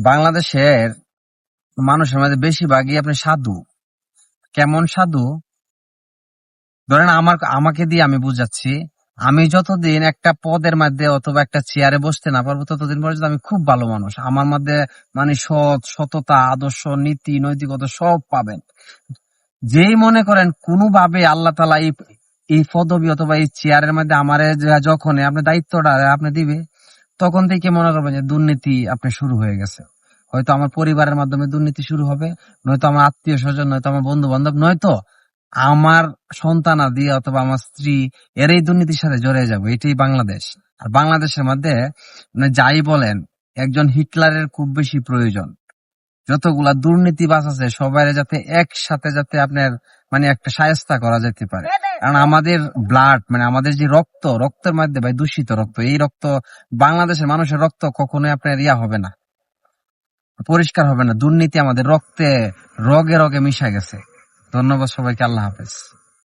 বাংলাদেশের মানুষের মধ্যে বেশিরভাগই আপনি সাধু। কেমন সাধু? ধরেন আমাকে দিয়ে আমি বুঝাচ্ছি। আমি যতদিন একটা পদের মধ্যে অথবা একটা চেয়ারে বসতে না পারবো ততদিন পর্যন্ত আমি খুব ভালো মানুষ। আমার মধ্যে মানে সততা, আদর্শ, নীতি, নৈতিকতা সব পাবেন। যেই মনে করেন কোনোভাবে আল্লাহ তাআলা এই পদবি অথবা এই চেয়ারের মধ্যে আমারে যখন আপনি দায়িত্বটা আপনি দিবে, তখন থেকে মনে করবেন যে দুর্নীতি আপনি শুরু হয়ে গেছে। হয়তো আমার পরিবারের মাধ্যমে দুর্নীতি শুরু হবে, নয়তো আমার আত্মীয় স্বজন, নয়তো আমার বন্ধু বান্ধব, নয়তো আমার সন্তানাদি অথবা আমার স্ত্রী এর এই দুর্নীতির সাথে জড়িয়ে যাবে। এটাই বাংলাদেশ। আর বাংলাদেশের মধ্যে মানে যাই বলেন, একজন হিটলারের খুব বেশি প্রয়োজন। যতগুলা দুর্নীতিবাজ আছে সবাই যাতে একসাথে যাতে আপনার মানে একটা শায়েস্তা করা যেতে পারে। কারণ আমাদের ব্লাড মানে আমাদের যে রক্তের মধ্যে ভাই দূষিত রক্ত, এই রক্ত বাংলাদেশের মানুষের রক্ত কখনোই আপনার হবে না, পরিষ্কার হবে না। দুর্নীতি আমাদের রক্তে রগে রগে মিশে গেছে। ধন্যবাদ সবাইকে। আল্লাহ হাফেজ।